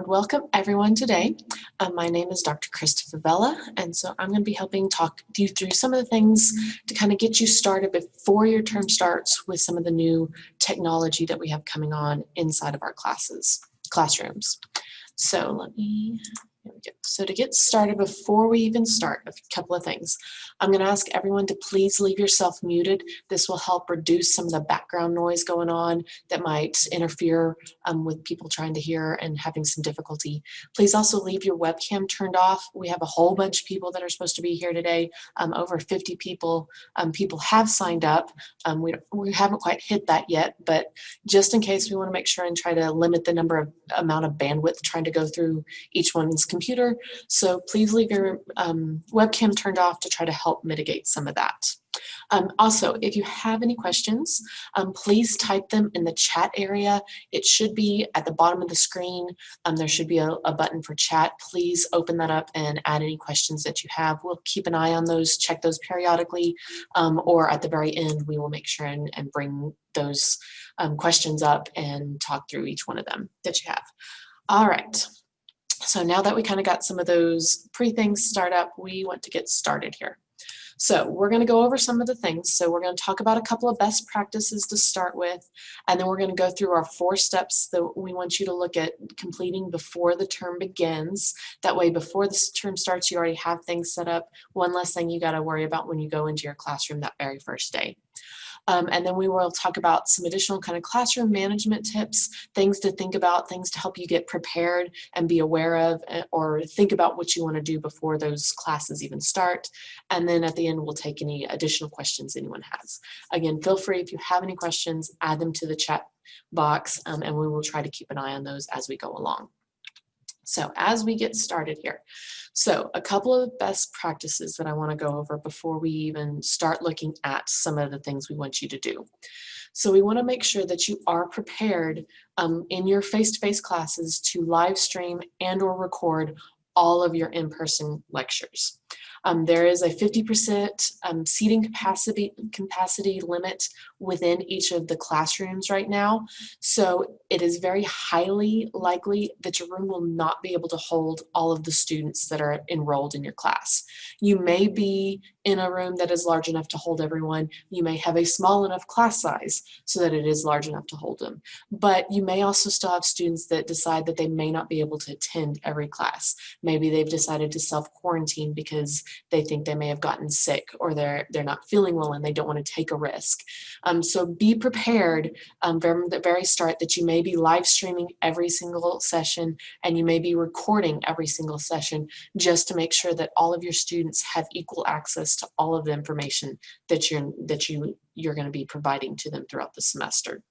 would welcome everyone today. My name is Dr. Christopher Vella, and so I'm going to be helping talk you through some of the things to kind of get you started before your term starts with some of the new technology that we have coming on inside of our classrooms. So here we go. So to get started, before we even start, a couple of things. I'm going to ask everyone to please leave yourself muted. This will help reduce some of the background noise going on that might interfere with people trying to hear and having some difficulty. Please also leave your webcam turned off. We have a whole bunch of people that are supposed to be here today. Over 50 people. People have signed up. We haven't quite hit that yet, but just in case, we want to make sure and try to limit the amount of bandwidth trying to go through each one's computer. So please leave your webcam turned off to try to help mitigate some of that. Also, if you have any questions, please type them in the chat area. It should be at the bottom of the screen. There should be a button for chat. Please open that up and add any questions that you have. We'll keep an eye on those, check those periodically, or at the very end, we will make sure and bring those questions up and talk through each one of them that you have. All right. So now that we kind of got some of those pre-things start up, we want to get started here. So we're going to go over some of the things. So we're going to talk about a couple of best practices to start with, and then we're going to go through our 4 steps that we want you to look at completing before the term begins. That way, before the term starts, you already have things set up. One less thing you got to worry about when you go into your classroom that very first day. And then we will talk about some additional kind of classroom management tips, things to think about, things to help you get prepared and be aware of, or think about what you want to do before those classes even start. And then at the end, we'll take any additional questions anyone has. Again, feel free, if you have any questions, add them to the chat box, and we will try to keep an eye on those as we go along. So as we get started here, so a couple of best practices that I want to go over before we even start looking at some of the things we want you to do. So we want to make sure that you are prepared in your face-to-face classes to live stream and or record all of your in-person lectures. There is a 50% seating capacity limit within each of the classrooms right now. So it is very highly likely that your room will not be able to hold all of the students that are enrolled in your class. You may be in a room that is large enough to hold everyone. You may have a small enough class size so that it is large enough to hold them. But you may also still have students that decide that they may not be able to attend every class. Maybe they've decided to self-quarantine because they think they may have gotten sick, or they're not feeling well and they don't want to take a risk. So be prepared from the very start that you may be live streaming every single session and you may be recording every single session, just to make sure that all of your students have equal access to all of the information that you're going to be providing to them throughout the semester.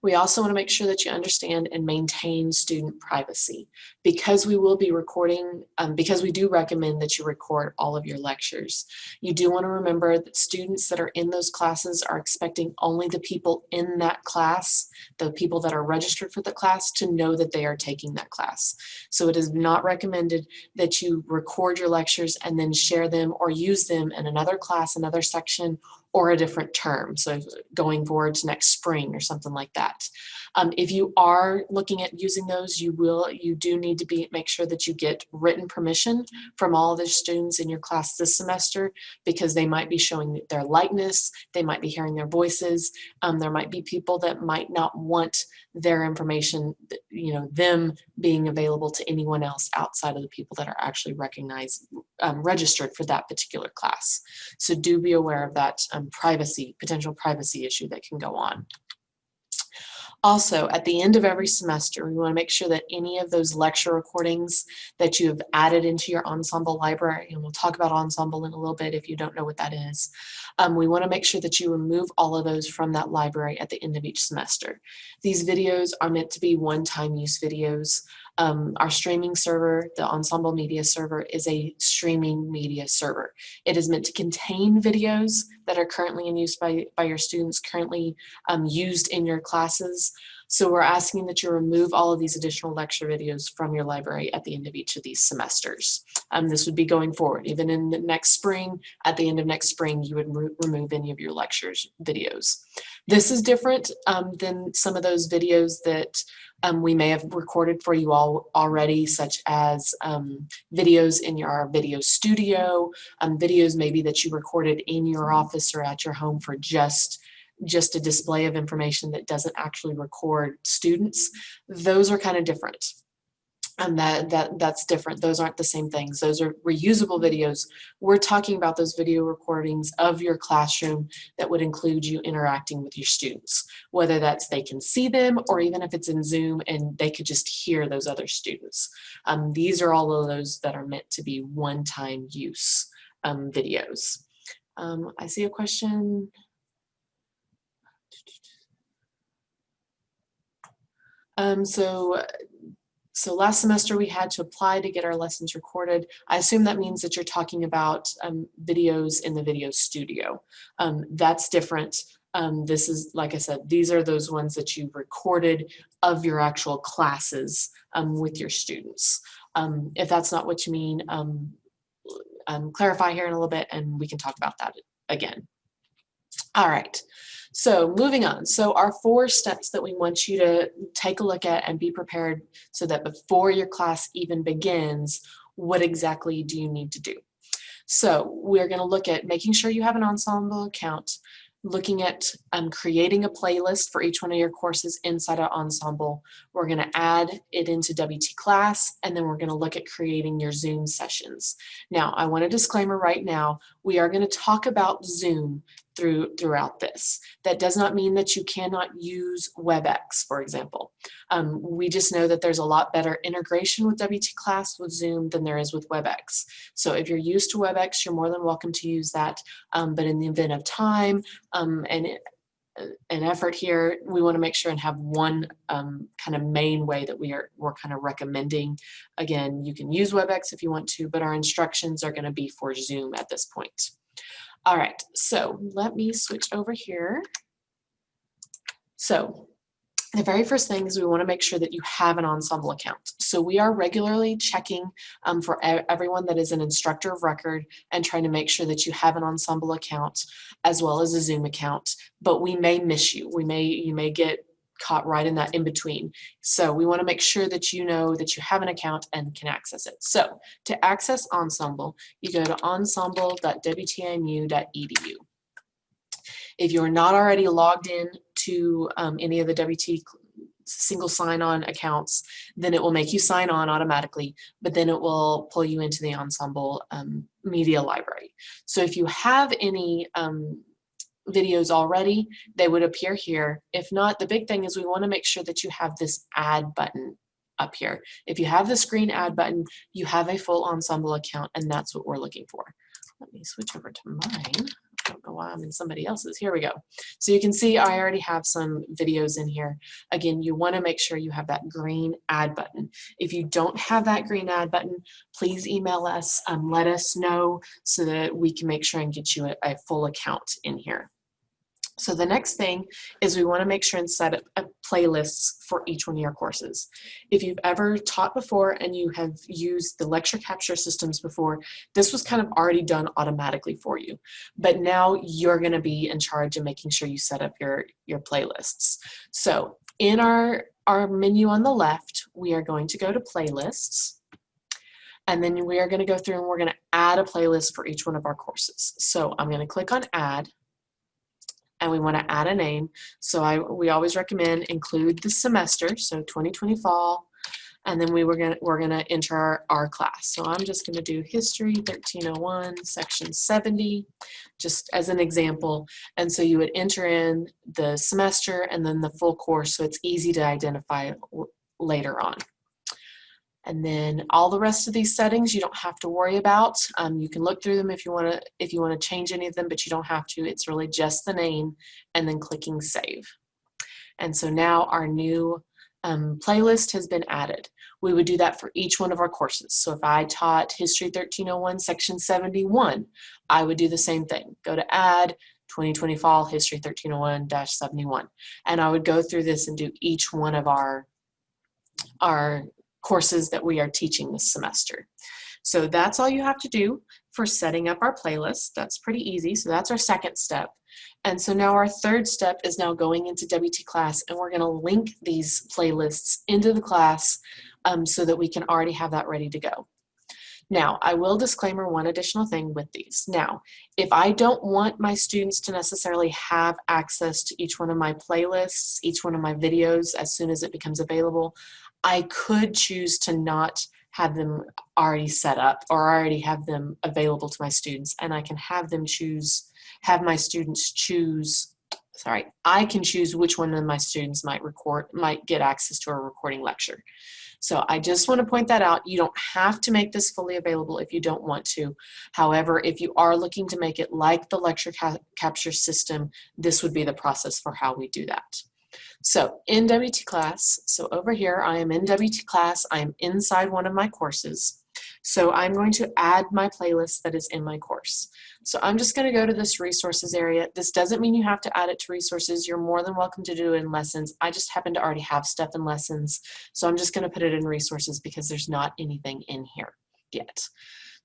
We also want to make sure that you understand and maintain student privacy. Because we will be recording, because we do recommend that you record all of your lectures, you do want to remember that students that are in those classes are expecting only the people in that class, the people that are registered for the class, to know that they are taking that class. So it is not recommended that you record your lectures and then share them or use them in another class, another section, or a different term, so going forward to next spring or something like that. If you are looking at using those, you do need to make sure that you get written permission from all of the students in your class this semester, because they might be showing their likeness, they might be hearing their voices, there might be people that might not want their information, them being available to anyone else outside of the people that are actually registered for that particular class. So do be aware of that potential privacy issue that can go on. Also, at the end of every semester, we want to make sure that any of those lecture recordings that you have added into your Ensemble library, and we'll talk about Ensemble in a little bit if you don't know what that is, we want to make sure that you remove all of those from that library at the end of each semester. These videos are meant to be one-time use videos. Our streaming server, the Ensemble Media Server, is a streaming media server. It is meant to contain videos that are currently in use by your students, currently used in your classes. So we're asking that you remove all of these additional lecture videos from your library at the end of each of these semesters. This would be going forward. Even in the next spring, at the end of next spring, you would remove any of your lectures videos. This is different than some of those videos that we may have recorded for you all already, such as videos in your video studio, videos maybe that you recorded in your office or at your home for just a display of information that doesn't actually record students. Those are kind of different. And that's different. Those aren't the same things. Those are reusable videos. We're talking about those video recordings of your classroom that would include you interacting with your students, whether that's they can see them or even if it's in Zoom and they could just hear those other students. These are all of those that are meant to be one-time use videos. I see a question. So last semester we had to apply to get our lessons recorded. I assume that means that you're talking about videos in the video studio. That's different. This is, like I said, these are those ones that you recorded of your actual classes with your students. If that's not what you mean, clarify here in a little bit and we can talk about that again. All right. So moving on. So our 4 steps that we want you to take a look at and be prepared so that before your class even begins, what exactly do you need to do? So we're going to look at making sure you have an Ensemble account, looking at creating a playlist for each one of your courses inside of Ensemble. We're going to add it into WT Class, and then we're going to look at creating your Zoom sessions. Now, I want a disclaimer right now. We are going to talk about Zoom throughout this. That does not mean that you cannot use WebEx, for example. We just know that there's a lot better integration with WT Class with Zoom than there is with WebEx. So if you're used to WebEx, you're more than welcome to use that. But in the event of time and an effort here, we want to make sure and have one kind of main way that we're kind of recommending. Again, you can use WebEx if you want to, but our instructions are going to be for Zoom at this point. All right, so let me switch over here. So the very first thing is we want to make sure that you have an Ensemble account. So we are regularly checking for everyone that is an instructor of record and trying to make sure that you have an Ensemble account as well as a Zoom account, but we may miss you. You may get caught right in that in between. So we want to make sure that you know that you have an account and can access it. So to access Ensemble, you go to ensemble.wtimu.edu. If you're not already logged in to any of the WT single sign-on accounts, then it will make you sign on automatically, but then it will pull you into the Ensemble media library. So if you have any videos already, they would appear here. If not, the big thing is we want to make sure that you have this add button up here. If you have this green add button, you have a full Ensemble account, and that's what we're looking for. Let me switch over to mine. I don't know why I'm in somebody else's. Here we go. So you can see I already have some videos in here. Again, you want to make sure you have that green add button. If you don't have that green add button, please email us, let us know so that we can make sure and get you a full account in here. So the next thing is we want to make sure and set up playlists for each one of your courses. If you've ever taught before and you have used the lecture capture systems before, this was kind of already done automatically for you. But now you're going to be in charge of making sure you set up your playlists. So in our menu on the left, we are going to go to playlists. And then we are going to go through and we're going to add a playlist for each one of our courses. So I'm going to click on add. And we want to add a name. So we always recommend include the semester, so 2020 fall, and then we're gonna enter our class. So I'm just gonna do History 1301, Section 70, just as an example. And so you would enter in the semester and then the full course, so it's easy to identify later on. And then all the rest of these settings you don't have to worry about. You can look through them if you want to change any of them, but you don't have to. It's really just the name and then clicking save. And so now our new playlist has been added. We would do that for each one of our courses. So if I taught History 1301 Section 71, I would do the same thing. Go to add, 2020 Fall History 1301-71. And I would go through this and do each one of our courses that we are teaching this semester. So that's all you have to do for setting up our playlist. That's pretty easy. So that's our second step. And so now our third step is now going into WT class, and we're going to link these playlists into the class so that we can already have that ready to go. Now, I will disclaimer one additional thing with these. Now, if I don't want my students to necessarily have access to each one of my playlists, each one of my videos as soon as it becomes available, I could choose to not have them already set up or already have them available to my students, and I can have them my students choose, I can choose which one of my students might get access to a recording lecture. So I just want to point that out. You don't have to make this fully available if you don't want to. However, if you are looking to make it like the lecture capture system, this would be the process for how we do that. So in WT class, so over here I am in WT class, I am inside one of my courses. So I'm going to add my playlist that is in my course. So I'm just going to go to this resources area. This doesn't mean you have to add it to resources. You're more than welcome to do it in lessons. I just happen to already have stuff in lessons. So I'm just going to put it in resources because there's not anything in here yet.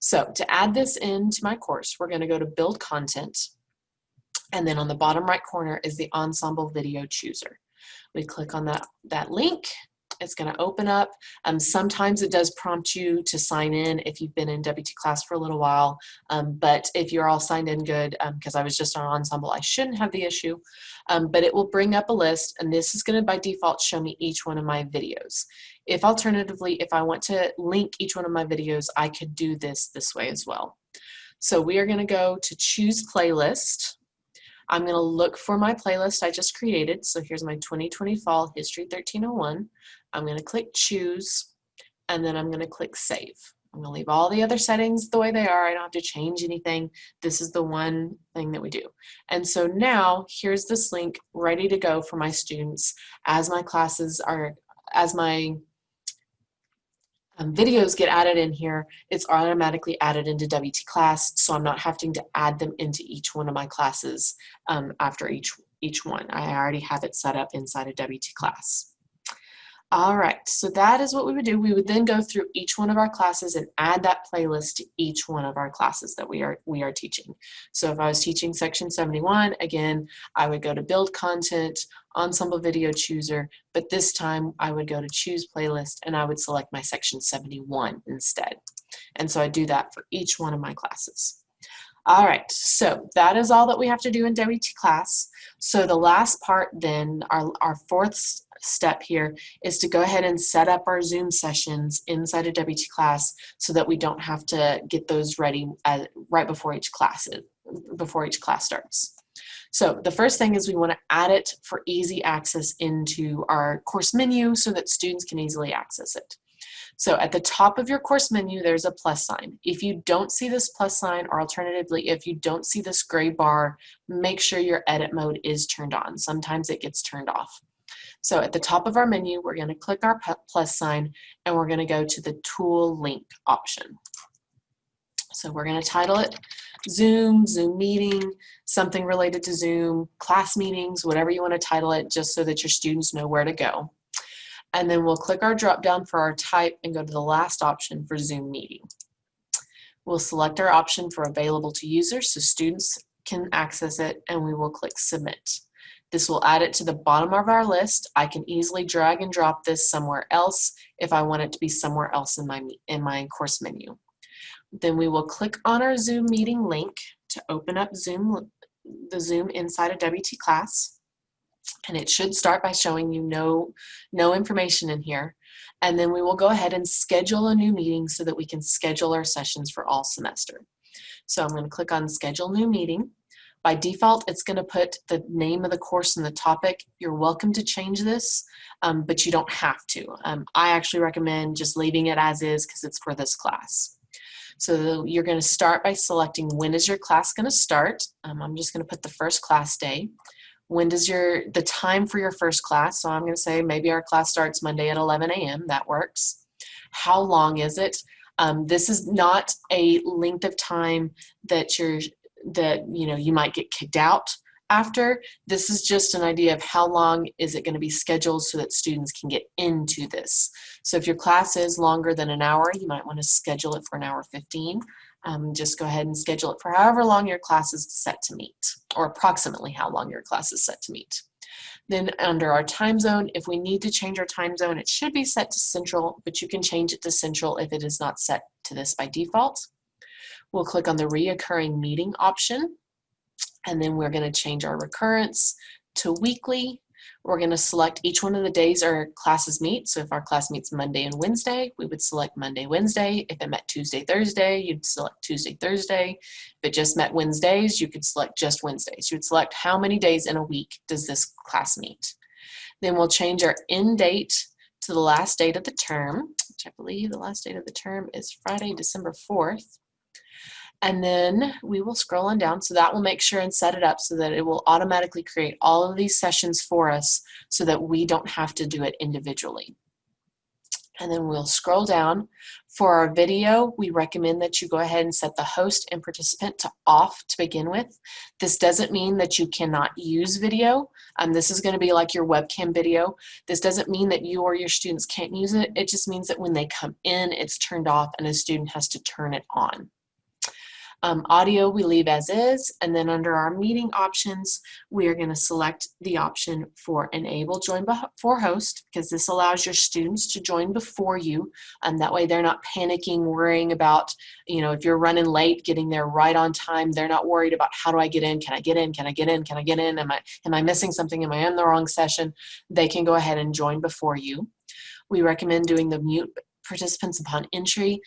So to add this into my course, we're going to go to build content. And then on the bottom right corner is the ensemble video chooser. We click on that link. It's going to open up. Sometimes it does prompt you to sign in if you've been in WT class for a little while, but if you're all signed in good, because I was just on Ensemble, I shouldn't have the issue, but it will bring up a list, and this is going to by default show me each one of my videos. If alternatively, if I want to link each one of my videos, I could do this way as well. So we are going to go to choose playlist. I'm going to look for my playlist I just created. So here's my 2020 Fall History 1301. I'm going to click choose, and then I'm going to click save. I'm going to leave all the other settings the way they are. I don't have to change anything. This is the one thing that we do. And so now here's this link ready to go for my students as my classes are, as my videos get added in here, it's automatically added into WT class, so I'm not having to add them into each one of my classes after each one. I already have it set up inside of WT class. All right, so that is what we would do. We would then go through each one of our classes and add that playlist to each one of our classes that we are teaching. So if I was teaching section 71, again, I would go to build content, ensemble video chooser, but this time I would go to choose playlist and I would select my section 71 instead. And so I do that for each one of my classes. All right, so that is all that we have to do in WT class. So the last part then, our fourth step here, is to go ahead and set up our Zoom sessions inside of WT class so that we don't have to get those ready right before each class starts. So the first thing is we want to add it for easy access into our course menu so that students can easily access it. So at the top of your course menu, there's a plus sign. If you don't see this plus sign, or alternatively, if you don't see this gray bar, make sure your edit mode is turned on. Sometimes it gets turned off. So at the top of our menu, we're going to click our plus sign and we're going to go to the tool link option. So we're going to title it Zoom, Zoom meeting, something related to Zoom, class meetings, whatever you want to title it, just so that your students know where to go. And then we'll click our drop down for our type and go to the last option for Zoom meeting. We'll select our option for available to users so students can access it, and we will click submit. This will add it to the bottom of our list. I can easily drag and drop this somewhere else if I want it to be somewhere else in my course menu. Then we will click on our Zoom meeting link to open up the Zoom inside of WT class. And it should start by showing you no information in here. And then we will go ahead and schedule a new meeting so that we can schedule our sessions for all semester. So I'm going to click on schedule new meeting. By default, it's going to put the name of the course and the topic. You're welcome to change this, but you don't have to. I actually recommend just leaving it as is because it's for this class. So you're going to start by selecting when is your class going to start. I'm just going to put the first class day. When does the time for your first class? So I'm going to say maybe our class starts Monday at 11 a.m. That works. How long is it? This is not a length of time that that you might get kicked out after. This is just an idea of how long is it going to be scheduled so that students can get into this. So if your class is longer than an hour, you might want to schedule it for an hour 15. Just go ahead and schedule it for however long your class is set to meet, or approximately how long your class is set to meet. Then under our time zone, if we need to change our time zone, it should be set to Central, but you can change it to Central if it is not set to this by default. We'll click on the reoccurring meeting option, and then we're going to change our recurrence to weekly. We're going to select each one of the days our classes meet. So if our class meets Monday and Wednesday, we would select Monday, Wednesday. If it met Tuesday, Thursday, you'd select Tuesday, Thursday. If it just met Wednesdays, you could select just Wednesdays. You would select how many days in a week does this class meet. Then we'll change our end date to the last date of the term, which I believe the last date of the term is Friday, December 4th. And then we will scroll on down, so that will make sure and set it up so that it will automatically create all of these sessions for us so that we don't have to do it individually. And then we'll scroll down. For our video, we recommend that you go ahead and set the host and participant to off to begin with. This doesn't mean that you cannot use video. This is going to be like your webcam video. This doesn't mean that you or your students can't use it. It just means that when they come in, it's turned off and a student has to turn it on. Audio we leave as is, and then under our meeting options, we are going to select the option for Enable Join Before Host, because this allows your students to join before you, and that way they're not panicking, worrying about, if you're running late, getting there right on time. They're not worried about how do I get in, can I get in, can I get in, can I get in, am I missing something, am I in the wrong session? They can go ahead and join before you. We recommend doing the mute participants upon entry,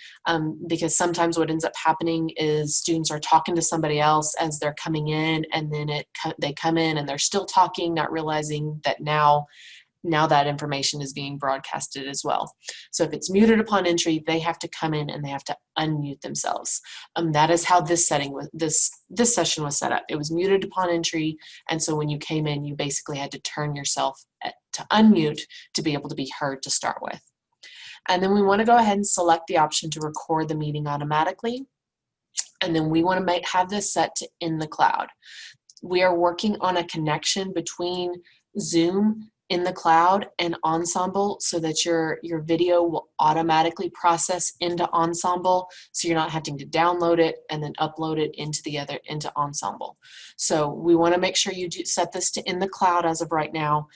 because sometimes what ends up happening is students are talking to somebody else as they're coming in, and then they come in and they're still talking, not realizing that now that information is being broadcasted as well. So if it's muted upon entry, they have to come in and they have to unmute themselves. That is how this session was set up. It was muted upon entry, and so when you came in, you basically had to turn yourself to unmute to be able to be heard to start with. And then we want to go ahead and select the option to record the meeting automatically. And then we want to have this set to in the cloud. We are working on a connection between Zoom in the cloud and Ensemble so that your video will automatically process into Ensemble, so you're not having to download it and then upload it into Ensemble. So we want to make sure you set this to in the cloud as of right now.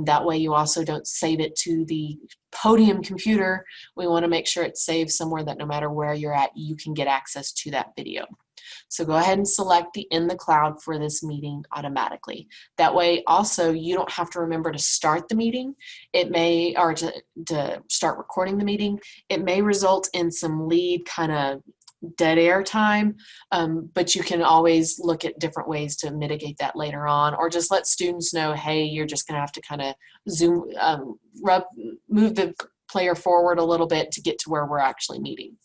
That way you also don't save it to the Podium computer. We want to make sure it's saved somewhere that no matter where you're at, you can get access to that video. So go ahead and select the in the cloud for this meeting automatically. That way also you don't have to remember to start the meeting. It may, or to start recording the meeting. It may result in some lead kind of dead air time, but you can always look at different ways to mitigate that later on, or just let students know, hey, you're just going to have to kind of move the player forward a little bit to get to where we're actually meeting.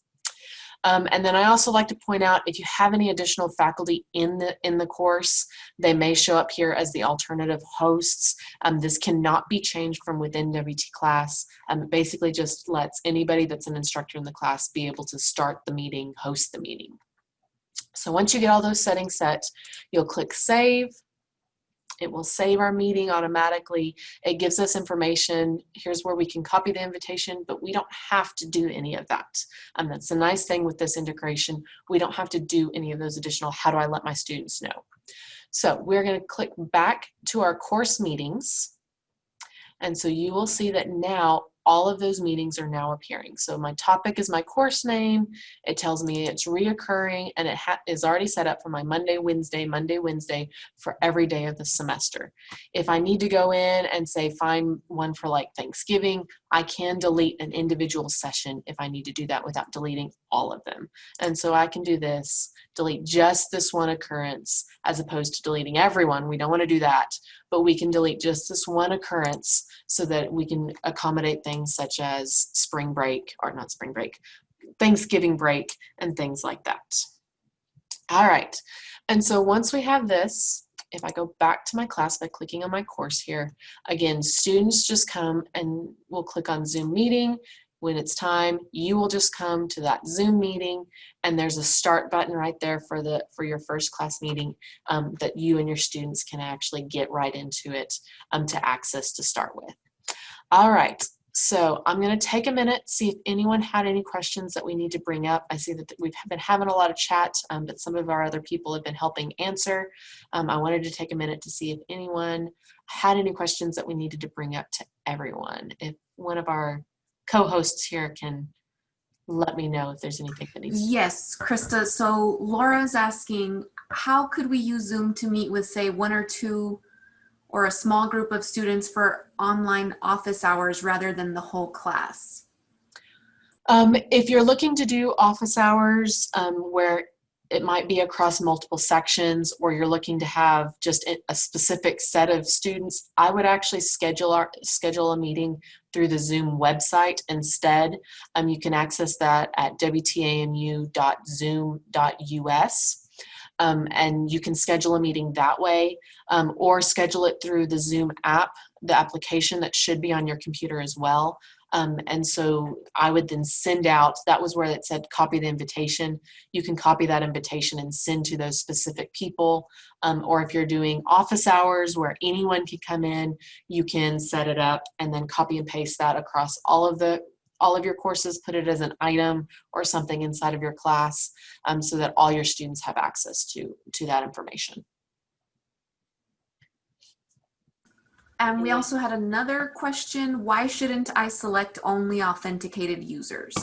And then I also like to point out, if you have any additional faculty in the course, they may show up here as the alternative hosts. This cannot be changed from within WT class. It basically just lets anybody that's an instructor in the class be able to start the meeting, host the meeting. So once you get all those settings set, you'll click Save. It will save our meeting automatically. It gives us information. Here's where we can copy the invitation, but we don't have to do any of that. That's the nice thing with this integration. We don't have to do any of those additional, how do I let my students know? So we're going to click back to our course meetings. And so you will see that now all of those meetings are now appearing. So my topic is my course name. It tells me it's reoccurring, and it is already set up for my Monday, Wednesday for every day of the semester. If I need to go in and say find one for like Thanksgiving, I can delete an individual session if I need to do that without deleting all of them. And so I can do this, delete just this one occurrence as opposed to deleting everyone. We don't want to do that, but we can delete just this one occurrence so that we can accommodate things such as spring break, or not spring break, Thanksgiving break, and things like that. All right, and so once we have this, if I go back to my class by clicking on my course here, again, students just come and we'll click on Zoom meeting. When it's time, you will just come to that Zoom meeting, and there's a start button right there for your first class meeting that you and your students can actually get right into it to access to start with. All right, so I'm going to take a minute, see if anyone had any questions that we need to bring up. I see that we've been having a lot of chat, but some of our other people have been helping answer. I wanted to take a minute to see if anyone had any questions that we needed to bring up to everyone. If one of our co-hosts here can let me know if there's anything that needs. Yes, Krista. So Laura's asking, how could we use Zoom to meet with, say, one or two or a small group of students for online office hours rather than the whole class? If you're looking to do office hours where it might be across multiple sections, or you're looking to have just a specific set of students, I would actually schedule a meeting through the Zoom website instead. You can access that at wtanu.zoom.us. And you can schedule a meeting that way, or schedule it through the Zoom app, the application that should be on your computer as well. And so I would then send out, that was where it said copy the invitation. You can copy that invitation and send to those specific people. Or if you're doing office hours where anyone can come in, you can set it up and then copy and paste that across all of your courses, put it as an item or something inside of your class so that all your students have access to that information. And we also had another question. Why shouldn't I select only authenticated users?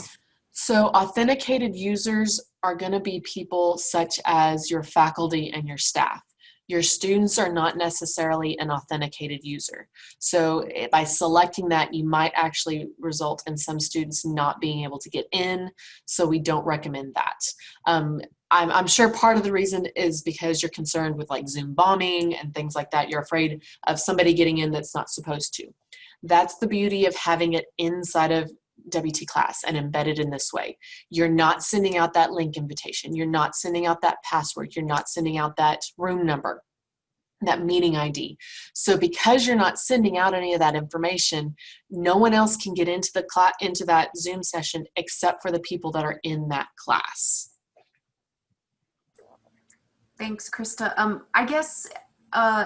So authenticated users are going to be people such as your faculty and your staff. Your students are not necessarily an authenticated user. So by selecting that, you might actually result in some students not being able to get in. So we don't recommend that. I'm sure part of the reason is because you're concerned with like Zoom bombing and things like that. You're afraid of somebody getting in that's not supposed to. That's the beauty of having it inside of WT class and embedded in this way. You're not sending out that link invitation. You're not sending out that password. You're not sending out that room number, that meeting ID. So because you're not sending out any of that information, no one else can get into that Zoom session except for the people that are in that class. Thanks, Krista. I guess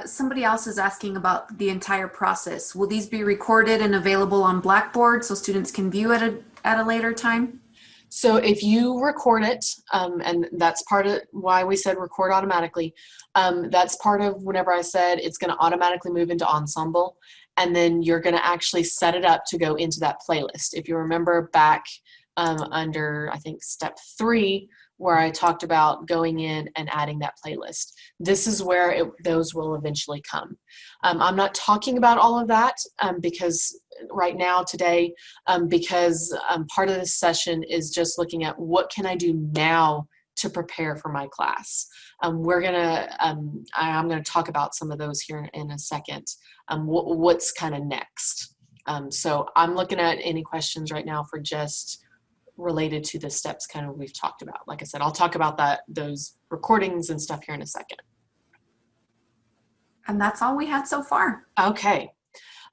somebody else is asking about the entire process. Will these be recorded and available on Blackboard so students can view it at a later time? So if you record it, and that's part of why we said record automatically, that's part of whenever I said it's going to automatically move into Ensemble, and then you're going to actually set it up to go into that playlist. If you remember back under, I think, step 3, where I talked about going in and adding that playlist. This is where those will eventually come. I'm not talking about all of that because right now today, because part of this session is just looking at what can I do now to prepare for my class. I'm gonna talk about some of those here in a second. What's kind of next. So I'm looking at any questions right now for just related to the steps kind of we've talked about. Like I said, I'll talk about those recordings and stuff here in a second. And that's all we had so far. Okay.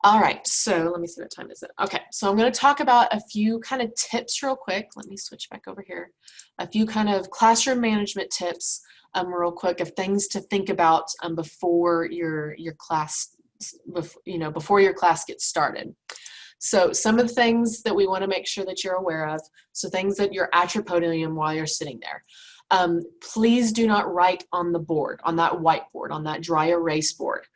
All right. So let me see, what time is it? Okay. So I'm going to talk about a few kind of tips real quick. Let me switch back over here. A few kind of classroom management tips real quick of things to think about before your class, before your class gets started. So some of the things that we want to make sure that you're aware of, so things that you're at your podium while you're sitting there. Please do not write on the board, on that whiteboard, on that dry erase board.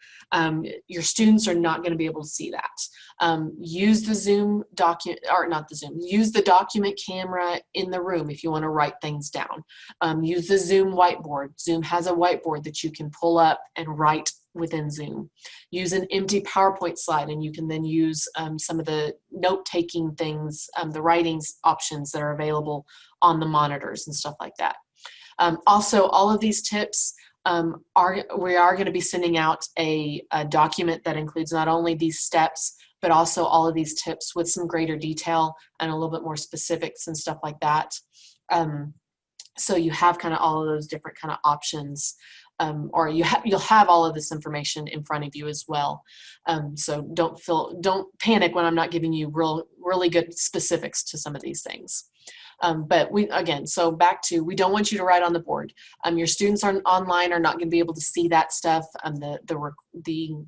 Your students are not going to be able to see that. Use the Zoom document, or not the Zoom, use the document camera in the room if you want to write things down. Use the Zoom whiteboard. Zoom has a whiteboard that you can pull up and write within Zoom. Use an empty PowerPoint slide, and you can then use some of the note-taking things, the writings options that are available on the monitors and stuff like that. Also, all of these tips, we are going to be sending out a document that includes not only these steps, but also all of these tips with some greater detail and a little bit more specifics and stuff like that. So you have kind of all of those different kind of options or you'll have all of this information in front of you as well. So don't panic when I'm not giving you really good specifics to some of these things. But so back to, we don't want you to write on the board. Your students online are not going to be able to see that stuff. The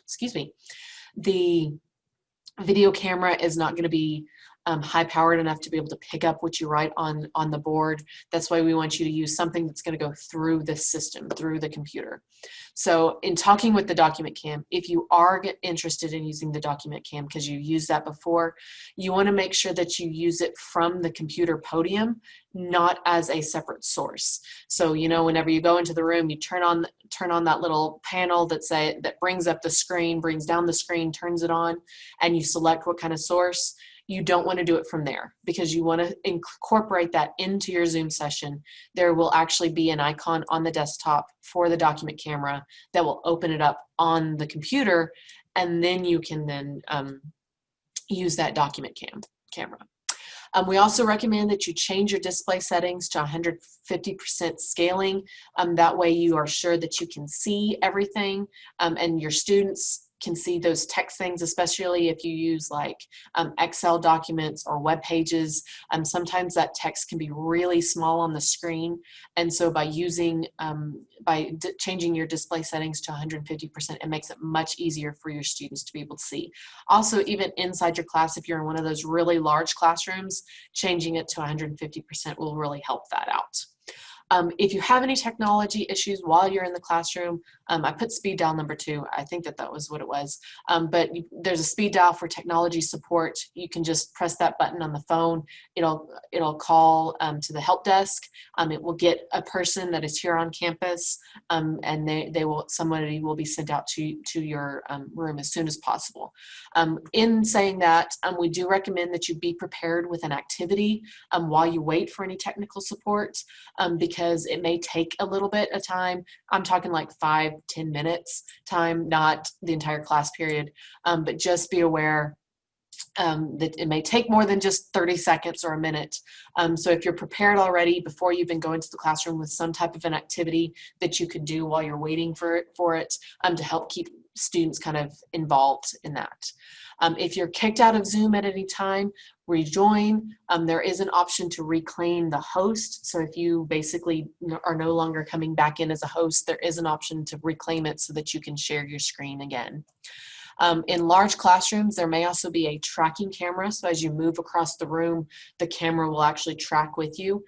excuse me, the video camera is not going to be high powered enough to be able to pick up what you write on the board. That's why we want you to use something that's going to go through the system, through the computer. So in talking with the document cam, if you are interested in using the document cam because you used that before, you want to make sure that you use it from the computer podium, not as a separate source. So, you know, whenever you go into the room, you turn on that little panel that brings up the screen, brings down the screen, turns it on, and you select what kind of source. You don't want to do it from there because you want to incorporate that into your Zoom session. There will actually be an icon on the desktop for the document camera that will open it up on the computer, and then you can then use that document camera. We also recommend that you change your display settings to 150% scaling. That way you are sure that you can see everything, and your students can see those text things, especially if you use like Excel documents or web pages. Sometimes that text can be really small on the screen, and so by changing your display settings to 150%, it makes it much easier for your students to be able to see. Also, even inside your class, if you're in one of those really large classrooms, changing it to 150% will really help that out. If you have any technology issues while you're in the classroom, I put speed dial number 2. I think that was what it was. But there's a speed dial for technology support. You can just press that button on the phone. It'll call to the help desk. It will get a person that is here on campus, and somebody will be sent out to your room as soon as possible. In saying that, we do recommend that you be prepared with an activity while you wait for any technical support, because it may take a little bit of time. I'm talking like 5-10 minutes time, not the entire class period, but just be aware that it may take more than just 30 seconds or a minute. So if you're prepared already before you even go into the classroom with some type of an activity that you could do while you're waiting for it to help keep students kind of involved in that. If you're kicked out of Zoom at any time, rejoin. There is an option to reclaim the host. So if you basically are no longer coming back in as a host, there is an option to reclaim it so that you can share your screen again. In large classrooms, there may also be a tracking camera. So as you move across the room, the camera will actually track with you.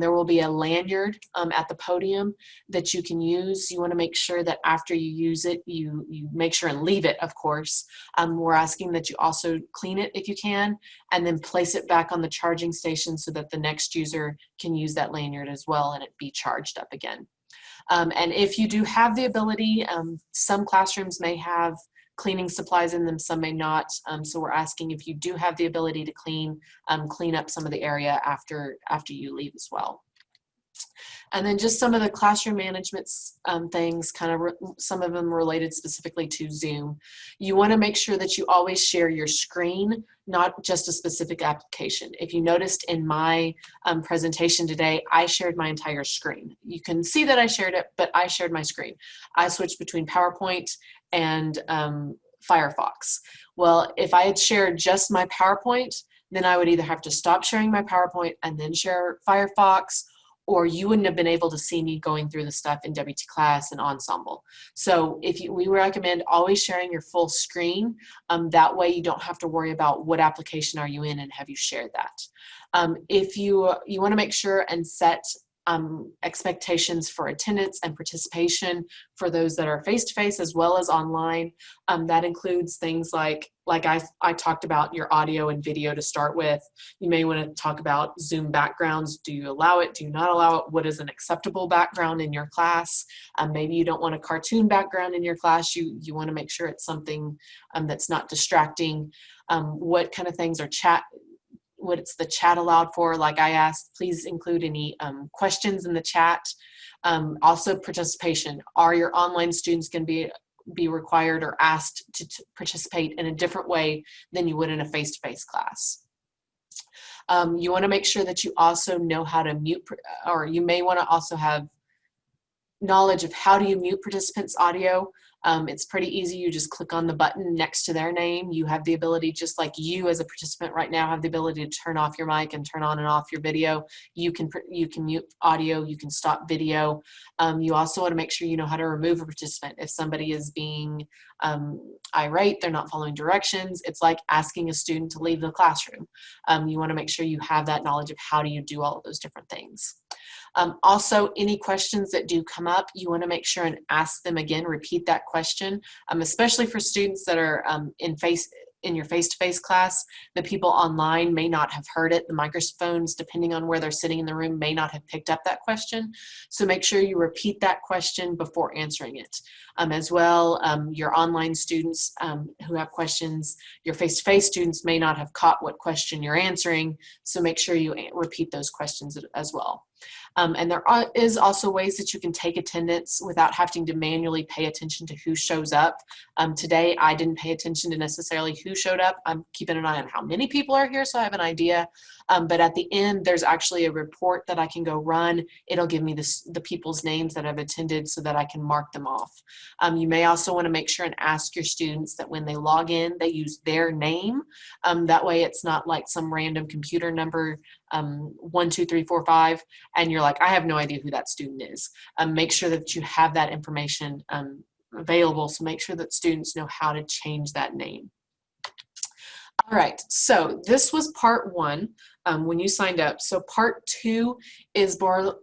There will be a lanyard at the podium that you can use. You want to make sure that after you use it, you make sure and leave it, of course. We're asking that you also clean it if you can, and then place it back on the charging station so that the next user can use that lanyard as well and it be charged up again. And if you do have the ability, some classrooms may have cleaning supplies in them, some may not. So we're asking if you do have the ability to clean up some of the area after you leave as well. And then just some of the classroom management things, some of them related specifically to Zoom. You want to make sure that you always share your screen, not just a specific application. If you noticed in my presentation today, I shared my entire screen. You can see that I shared it, but I shared my screen. I switched between PowerPoint and Firefox. Well, if I had shared just my PowerPoint, then I would either have to stop sharing my PowerPoint and then share Firefox, or you wouldn't have been able to see me going through the stuff in WT Class and Ensemble. So we recommend always sharing your full screen. That way you don't have to worry about what application are you in and have you shared that. If you want to make sure and set expectations for attendance and participation for those that are face-to-face as well as online. That includes things like I talked about your audio and video to start with. You may want to talk about Zoom backgrounds. Do you allow it? Do you not allow it? What is an acceptable background in your class? Maybe you don't want a cartoon background in your class. You want to make sure it's something that's not distracting. What kind of things are what's the chat allowed for? Like I asked, please include any questions in the chat. Also participation. Are your online students going to be required or asked to participate in a different way than you would in a face-to-face class? You want to make sure that you also know how to mute, or you may want to also have knowledge of how do you mute participants' audio. It's pretty easy. You just click on the button next to their name. You have the ability, just like you as a participant right now have the ability to turn off your mic and turn on and off your video. You can mute audio, you can stop video. You also want to make sure you know how to remove a participant. If somebody is being irate, they're not following directions, it's like asking a student to leave the classroom. You want to make sure you have that knowledge of how do you do all of those different things. Also, any questions that do come up, you want to make sure and ask them again, repeat that question, especially for students that are in your face-to-face class. The people online may not have heard it. The microphones, depending on where they're sitting in the room, may not have picked up that question. So make sure you repeat that question before answering it. As well, your online students who have questions, your face-to-face students may not have caught what question you're answering. So make sure you repeat those questions as well. And there is also ways that you can take attendance without having to manually pay attention to who shows up. Today, I didn't pay attention to necessarily who showed up. I'm keeping an eye on how many people are here, so I have an idea. But at the end, there's actually a report that I can go run. It'll give me the people's names that have attended so that I can mark them off. You may also want to make sure and ask your students that when they log in, they use their name. That way, it's not like some random computer number, 1, 2, 3, 4, 5, and you're like, I have no idea who that student is. Make sure that you have that information available, so make sure that students know how to change that name. All right, so this was part 1 when you signed up. So part 2 is going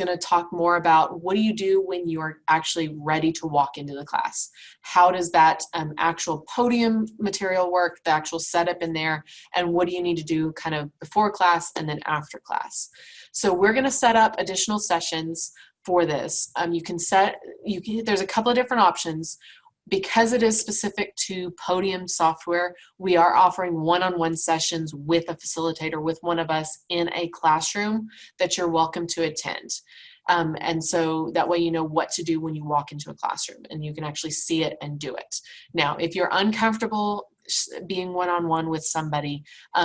to talk more about what do you do when you're actually ready to walk into the class. How does that actual podium material work, the actual setup in there, and what do you need to do kind of before class and then after class. So we're going to set up additional sessions for this. There's a couple of different options. Because it is specific to Podium software, we are offering one-on-one sessions with a facilitator, with one of us in a classroom that you're welcome to attend. And so that way you know what to do when you walk into a classroom and you can actually see it and do it. Now, if you're uncomfortable being one-on-one with somebody,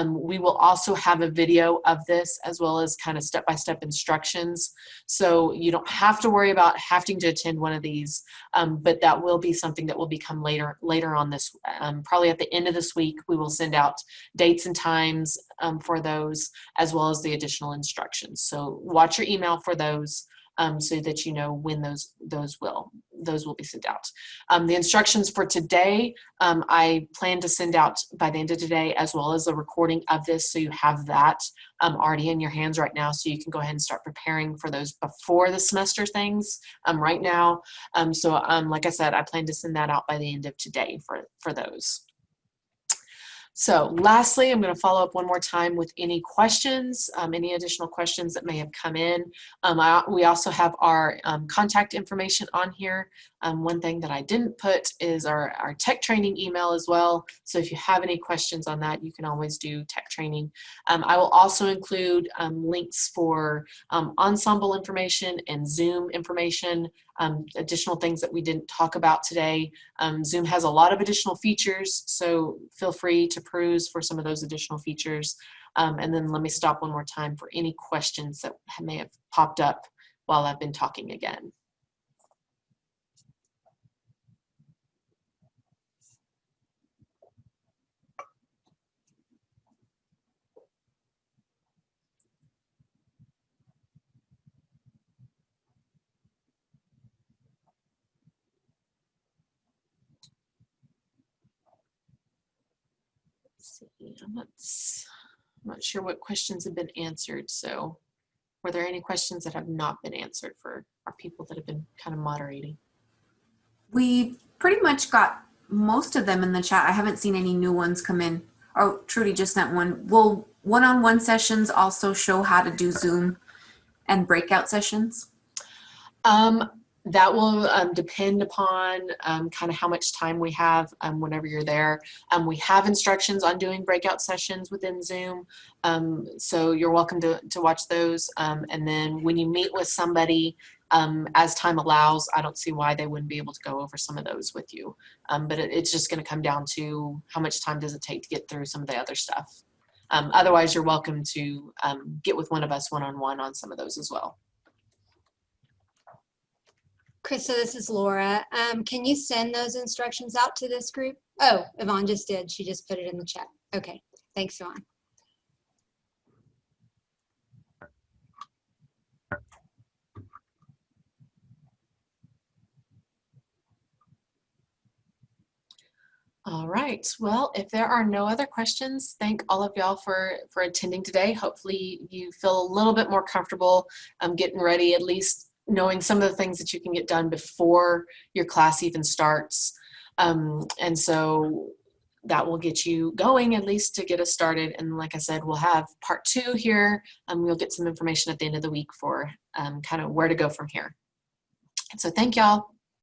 we will also have a video of this as well as kind of step-by-step instructions. So you don't have to worry about having to attend one of these, but that will be something that will become later on this, probably at the end of this week. We will send out dates and times for those as well as the additional instructions. So watch your email for those. So that you know when those will be sent out. The instructions for today, I plan to send out by the end of today, as well as a recording of this, so you have that already in your hands right now, so you can go ahead and start preparing for those before the semester things right now. Like I said, I plan to send that out by the end of today for those. So lastly, I'm going to follow up one more time with any questions, any additional questions that may have come in. We also have our contact information on here. One thing that I didn't put is our tech training email as well. So if you have any questions on that, you can always do tech training. I will also include links for ensemble information and Zoom information, additional things that we didn't talk about today. Zoom has a lot of additional features, so feel free to peruse for some of those additional features. And then let me stop one more time for any questions that may have popped up while I've been talking again. I'm not sure what questions have been answered. So were there any questions that have not been answered for our people that have been kind of moderating? We pretty much got most of them in the chat. I haven't seen any new ones come in. Oh, Trudy just sent one. Will one-on-one sessions also show how to do Zoom and breakout sessions? That will depend upon kind of how much time we have whenever you're there. We have instructions on doing breakout sessions within Zoom, so you're welcome to watch those. And then when you meet with somebody, as time allows, I don't see why they wouldn't be able to go over some of those with you. But it's just going to come down to how much time does it take to get through some of the other stuff. Otherwise, you're welcome to get with one of us one-on-one on some of those as well. Krista, this is Laura. Can you send those instructions out to this group? Oh, Yvonne just did. She just put it in the chat. Okay, thanks, Yvonne. All right. Well, if there are no other questions, thank all of y'all for attending today. Hopefully you feel a little bit more comfortable getting ready, at least knowing some of the things that you can get done before your class even starts. And so that will get you going, at least to get us started. And like I said, we'll have part 2 here. We'll get some information at the end of the week for kind of where to go from here. And so thank y'all.